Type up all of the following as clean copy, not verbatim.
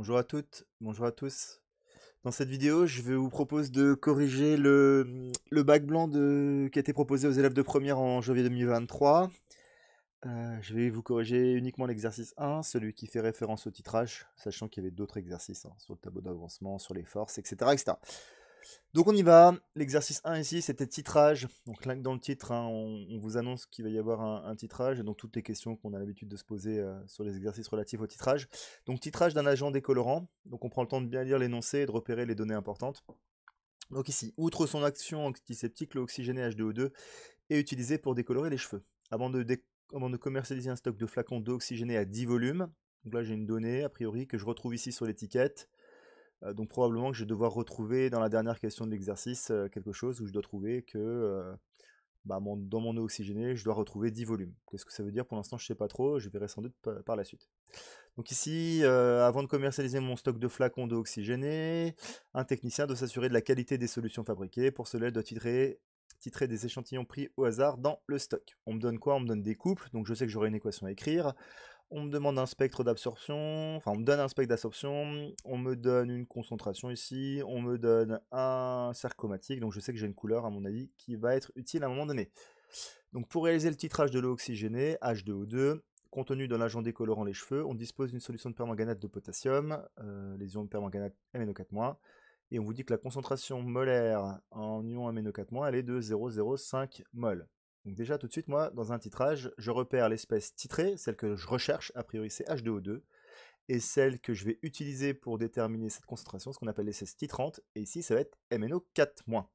Bonjour à toutes, bonjour à tous. Dans cette vidéo, je vais vous proposer de corriger le bac blanc qui a été proposé aux élèves de première en janvier 2023. Je vais vous corriger uniquement l'exercice 1, celui qui fait référence au titrage, sachant qu'il y avait d'autres exercices sur le tableau d'avancement, sur les forces, etc., etc. Donc on y va. L'exercice 1 ici, c'était titrage. Donc là, dans le titre, on vous annonce qu'il va y avoir un titrage, et donc toutes les questions qu'on a l'habitude de se poser sur les exercices relatifs au titrage. Donc titrage d'un agent décolorant. Donc on prend le temps de bien lire l'énoncé et de repérer les données importantes. Donc ici, outre son action antiseptique, le oxygéné H2O2 est utilisé pour décolorer les cheveux. Avant de commercialiser un stock de flacons d'eau oxygénée à 10 volumes, donc là j'ai une donnée a priori que je retrouve ici sur l'étiquette. Donc probablement que je vais devoir retrouver dans la dernière question de l'exercice quelque chose où je dois trouver que dans mon eau oxygénée, je dois retrouver 10 volumes. Qu'est-ce que ça veut dire? Pour l'instant, je ne sais pas trop, je verrai sans doute par la suite. Donc ici, avant de commercialiser mon stock de flacons d'eau oxygénée, un technicien doit s'assurer de la qualité des solutions fabriquées. Pour cela, il doit titrer des échantillons pris au hasard dans le stock. On me donne quoi? On me donne des couples, donc je sais que j'aurai une équation à écrire. On me demande un spectre d'absorption, enfin on me donne un spectre d'absorption, on me donne une concentration ici, on me donne un cercle chromatique, donc je sais que j'ai une couleur à mon avis qui va être utile à un moment donné. Donc pour réaliser le titrage de l'eau oxygénée, H2O2, contenu dans l'agent décolorant les cheveux, on dispose d'une solution de permanganate de potassium, les ions de permanganate MnO4-, et on vous dit que la concentration molaire en ion MnO4-, elle est de 0,05 mol. Donc déjà tout de suite, moi, dans un titrage, je repère l'espèce titrée, celle que je recherche, a priori c'est H2O2, et celle que je vais utiliser pour déterminer cette concentration, ce qu'on appelle l'espèce titrante, et ici ça va être MnO4-.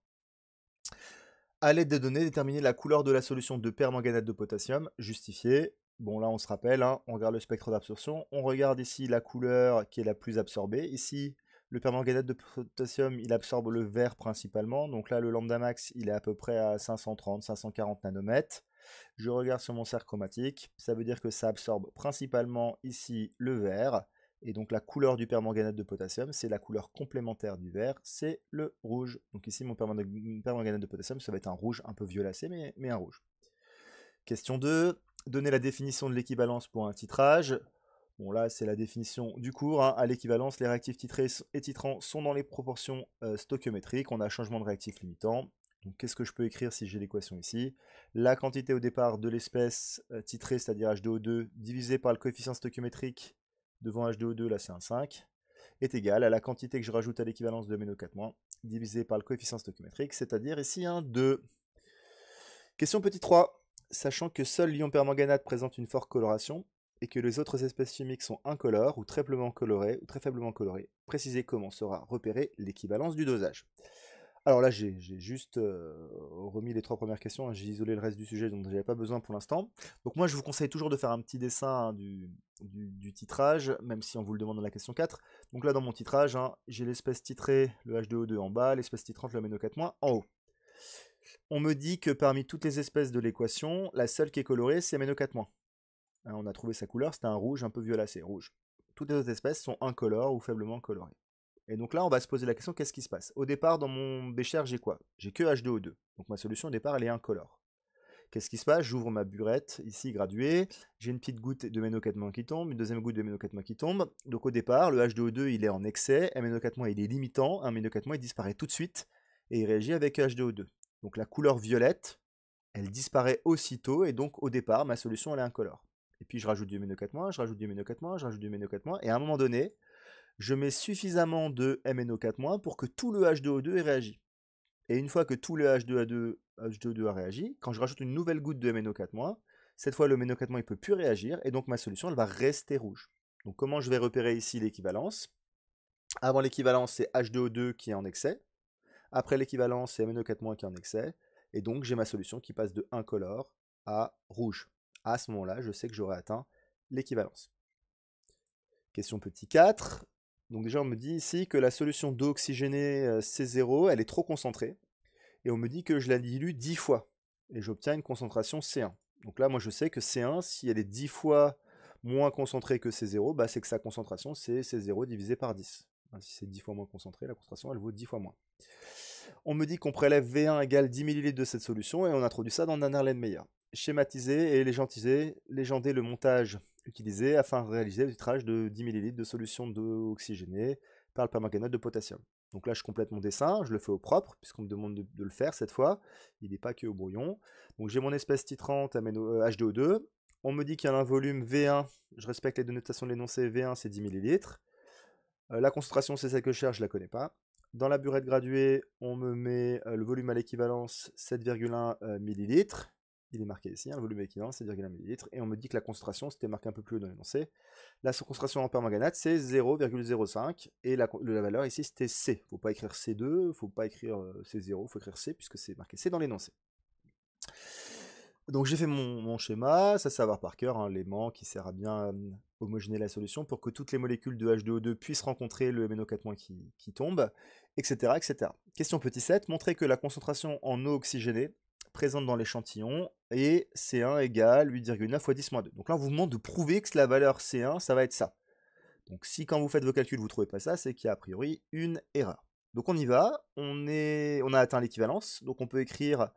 À l'aide des données, déterminer la couleur de la solution de permanganate de potassium, justifiée. Bon là on se rappelle, on regarde le spectre d'absorption, on regarde ici la couleur qui est la plus absorbée. Ici, le permanganate de potassium, il absorbe le vert principalement, donc là le lambda max, il est à peu près à 530-540 nanomètres. Je regarde sur mon cercle chromatique, ça veut dire que ça absorbe principalement ici le vert, et donc la couleur du permanganate de potassium, c'est la couleur complémentaire du vert, c'est le rouge. Donc ici, mon permanganate de potassium, ça va être un rouge un peu violacé, mais un rouge. Question 2. Donner la définition de l'équivalence pour un titrage. Bon là, c'est la définition du cours. À l'équivalence, les réactifs titrés et titrants sont dans les proportions stoichiométriques. On a changement de réactif limitant. Donc qu'est-ce que je peux écrire si j'ai l'équation ici? La quantité au départ de l'espèce titrée, c'est-à-dire H2O2, divisé par le coefficient stoichiométrique devant H2O2, là c'est un 5, est égale à la quantité que je rajoute à l'équivalence de MnO4-, divisé par le coefficient stoichiométrique, c'est-à-dire ici un 2. Question petit 3. Sachant que seul l'ion permanganate présente une forte coloration, et que les autres espèces chimiques sont incolores ou très faiblement colorées, précisez comment sera repérée l'équivalence du dosage. Alors là, j'ai juste remis les 3 premières questions, j'ai isolé le reste du sujet, donc j'avais pas besoin pour l'instant. Donc moi, je vous conseille toujours de faire un petit dessin du titrage, même si on vous le demande dans la question 4. Donc là, dans mon titrage, j'ai l'espèce titrée, le H2O2 en bas, l'espèce titrante, le MnO4- en haut. On me dit que parmi toutes les espèces de l'équation, la seule qui est colorée, c'est MnO4-. On a trouvé sa couleur, c'était un rouge un peu violacé, rouge. Toutes les autres espèces sont incolores ou faiblement colorées. Et donc là, on va se poser la question, qu'est-ce qui se passe? Au départ, dans mon bécher, j'ai quoi? J'ai que H2O2. Donc ma solution au départ, elle est incolore. Qu'est-ce qui se passe? J'ouvre ma burette, ici graduée, j'ai une petite goutte de MnO4- qui tombe, une deuxième goutte de MnO4- qui tombe. Donc au départ, le H2O2, il est en excès, MnO4- il est limitant, un MnO4- il disparaît tout de suite, et il réagit avec H2O2. Donc la couleur violette, elle disparaît aussitôt, et donc au départ, ma solution, elle est incolore. Et puis je rajoute du MnO4-, je rajoute du MnO4-, je rajoute du MnO4-, et à un moment donné, je mets suffisamment de MnO4- pour que tout le H2O2 ait réagi. Et une fois que tout le H2O2 a réagi, quand je rajoute une nouvelle goutte de MnO4-, cette fois le MnO4- il ne peut plus réagir, et donc ma solution elle va rester rouge. Donc comment je vais repérer ici l'équivalence? Avant l'équivalence, c'est H2O2 qui est en excès. Après l'équivalence, c'est MnO4- qui est en excès. Et donc j'ai ma solution qui passe de incolore à rouge. À ce moment-là, je sais que j'aurai atteint l'équivalence. Question petit 4. Donc déjà, on me dit ici que la solution d'eau oxygénée C0, elle est trop concentrée. Et on me dit que je la dilue 10 fois. Et j'obtiens une concentration C1. Donc là, moi, je sais que C1, si elle est 10 fois moins concentrée que C0, bah, c'est que sa concentration, c'est C0 divisé par 10. Si c'est 10 fois moins concentré, la concentration, elle vaut 10 fois moins. On me dit qu'on prélève V1 égale 10 ml de cette solution et on introduit ça dans un Erlenmeyer. Schématiser et légender le montage utilisé afin de réaliser le titrage de 10 ml de solution d'eau oxygénée par le permanganate de potassium. Donc là, je complète mon dessin, je le fais au propre, puisqu'on me demande de le faire cette fois. Il n'est pas que au brouillon. Donc j'ai mon espèce titrante H2O2. On me dit qu'il y a un volume V1, je respecte les dénotations de l'énoncé, V1 c'est 10 ml. La concentration, c'est celle que je cherche, je ne la connais pas. Dans la burette graduée, on me met le volume à l'équivalence 7,1 ml. Il est marqué ici, le volume à l'équivalence 7,1 ml. Et on me dit que la concentration, c'était marqué un peu plus haut dans l'énoncé. La concentration en permanganate, c'est 0,05. Et la valeur ici, c'était C. Il ne faut pas écrire C2, il ne faut pas écrire C0, il faut écrire C, puisque c'est marqué C dans l'énoncé. Donc j'ai fait mon schéma, ça savoir par cœur, l'aimant qui sert à bien homogénéer la solution pour que toutes les molécules de H2O2 puissent rencontrer le MnO4- qui tombe, etc., etc. Question petit 7, montrer que la concentration en eau oxygénée présente dans l'échantillon est C1 égale 8,9 fois 10-2. Donc là on vous demande de prouver que la valeur C1, ça va être ça. Donc si quand vous faites vos calculs vous ne trouvez pas ça, c'est qu'il y a a priori une erreur. Donc on y va, on a atteint l'équivalence, donc on peut écrire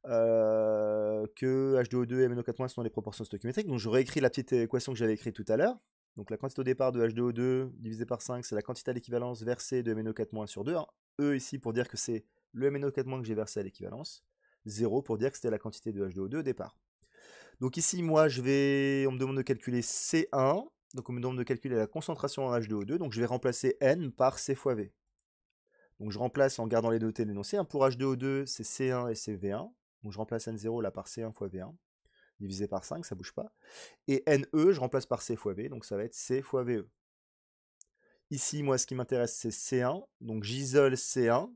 que H2O2 et MnO4- sont des proportions stoichiométriques. Donc je réécris la petite équation que j'avais écrite tout à l'heure. Donc la quantité au départ de H2O2 divisé par 5, c'est la quantité à l'équivalence versée de MnO4- sur 2. E ici pour dire que c'est le MnO4- que j'ai versé à l'équivalence. 0 pour dire que c'était la quantité de H2O2 au départ. Donc ici, moi, on me demande de calculer C1. Donc on me demande de calculer la concentration en H2O2. Donc je vais remplacer N par C fois V. Donc je remplace en gardant les deux T d'énoncé. Pour H2O2, c'est C1 et c'est V1. Donc je remplace N0 là par C1 fois V1, divisé par 5, ça bouge pas. Et NE, je remplace par C fois V, donc ça va être C fois VE. Ici, moi, ce qui m'intéresse, c'est C1, donc j'isole C1,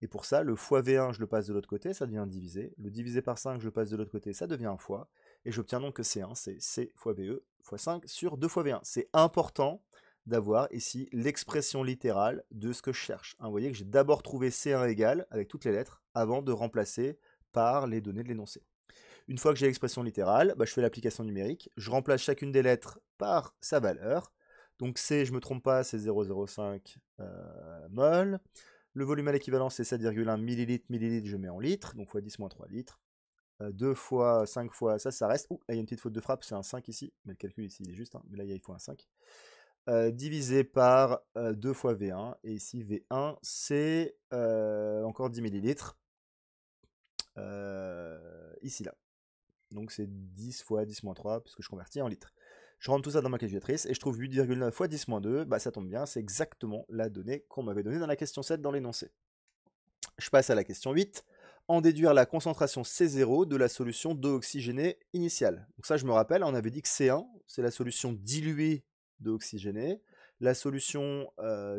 et pour ça, le fois V1, je le passe de l'autre côté, ça devient divisé. Le divisé par 5, je le passe de l'autre côté, ça devient un fois. Et j'obtiens donc que C1, c'est C fois VE fois 5 sur 2 fois V1. C'est important d'avoir ici l'expression littérale de ce que je cherche. Vous voyez que j'ai d'abord trouvé C1 égal, avec toutes les lettres, avant de remplacer par les données de l'énoncé. Une fois que j'ai l'expression littérale, je fais l'application numérique, je remplace chacune des lettres par sa valeur. Donc C, je ne me trompe pas, c'est 0,05 mol. Le volume à l'équivalence, c'est 7,1 millilitres, je mets en litres, donc fois 10-3 litres. 2 fois, 5 fois, ça reste. Ouh, là il y a une petite faute de frappe, c'est un 5 ici, mais le calcul ici il est juste, mais là il faut un 5. Divisé par 2 fois V1, et ici V1 c'est encore 10 millilitres, ici là. Donc c'est 10 fois 10-3, puisque je convertis en litres. Je rentre tout ça dans ma calculatrice, et je trouve 8,9 fois 10-2, ça tombe bien, c'est exactement la donnée qu'on m'avait donnée dans la question 7 dans l'énoncé. Je passe à la question 8. En déduire la concentration C0 de la solution d'eau oxygénée initiale. Donc ça, je me rappelle, on avait dit que C1, c'est la solution diluée d'eau oxygénée. La solution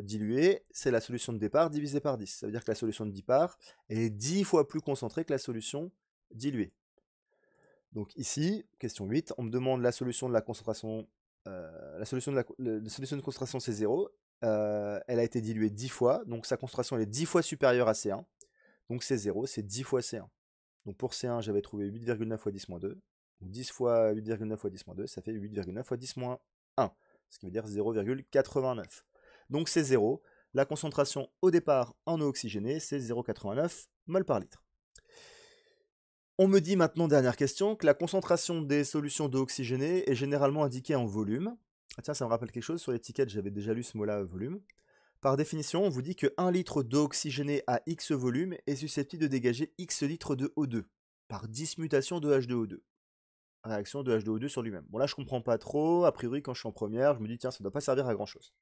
diluée, c'est la solution de départ divisée par 10. Ça veut dire que la solution de départ est 10 fois plus concentrée que la solution diluée. Donc ici, question 8, on me demande la solution de la concentration, la solution de concentration C0. Elle a été diluée 10 fois, donc sa concentration elle est 10 fois supérieure à C1. Donc C0, c'est 10 fois C1. Donc pour C1, j'avais trouvé 8,9 fois 10-2. Donc 10 fois 8,9 fois 10-2, ça fait 8,9 fois 10-1. Ce qui veut dire 0,89. Donc c'est 0. La concentration au départ en eau oxygénée, c'est 0,89 mol par litre. On me dit maintenant, dernière question, que la concentration des solutions d'eau oxygénée est généralement indiquée en volume. Ah tiens, ça me rappelle quelque chose, sur l'étiquette, j'avais déjà lu ce mot-là, volume. Par définition, on vous dit que 1 litre d'eau oxygénée à X volume est susceptible de dégager X litres de O2 par dismutation de H2O2. Réaction de H2O2 sur lui-même. Bon là je comprends pas trop, a priori quand je suis en première, je me dis tiens ça doit pas servir à grand chose.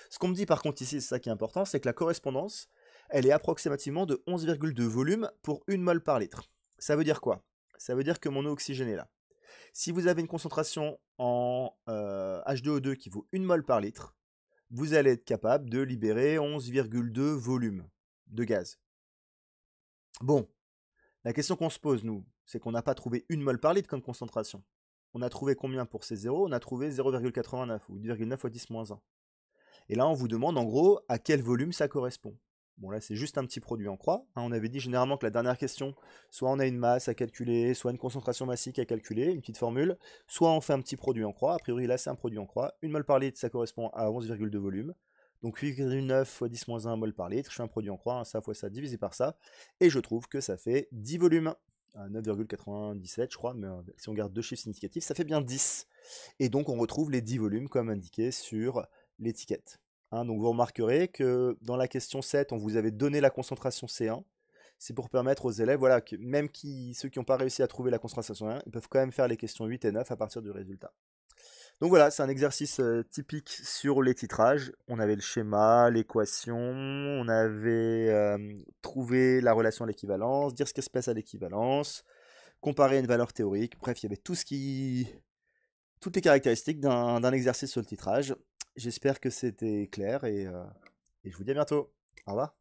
Ce qu'on me dit par contre ici, c'est ça qui est important, c'est que la correspondance, elle est approximativement de 11,2 volumes pour 1 mol par litre. Ça veut dire quoi? Ça veut dire que mon eau oxygénée là, si vous avez une concentration en H2O2 qui vaut 1 mol par litre, vous allez être capable de libérer 11,2 volumes de gaz. Bon, la question qu'on se pose, nous, c'est qu'on n'a pas trouvé 1 mol par litre comme concentration. On a trouvé combien pour C0? On a trouvé 0,89 ou 8,9 fois 10-1. Et là, on vous demande en gros à quel volume ça correspond. Bon, là, c'est juste un petit produit en croix. On avait dit généralement que la dernière question, soit on a une masse à calculer, soit une concentration massique à calculer, une petite formule, soit on fait un petit produit en croix. A priori, là, c'est un produit en croix. 1 mol par litre, ça correspond à 11,2 volumes. Donc 8,9 fois 10-1 mol par litre, je fais un produit en croix, ça fois ça divisé par ça, et je trouve que ça fait 10 volumes. 9,97 je crois, mais si on garde deux chiffres significatifs, ça fait bien 10. Et donc on retrouve les 10 volumes comme indiqué sur l'étiquette. Hein, donc vous remarquerez que dans la question 7, on vous avait donné la concentration C1. C'est pour permettre aux élèves, voilà, que même ceux qui n'ont pas réussi à trouver la concentration 1, ils peuvent quand même faire les questions 8 et 9 à partir du résultat. Donc voilà, c'est un exercice typique sur les titrages. On avait le schéma, l'équation, on avait trouvé la relation à l'équivalence, dire ce qui se passe à l'équivalence, comparer une valeur théorique. Bref, il y avait toutes les caractéristiques d'un exercice sur le titrage. J'espère que c'était clair et je vous dis à bientôt. Au revoir.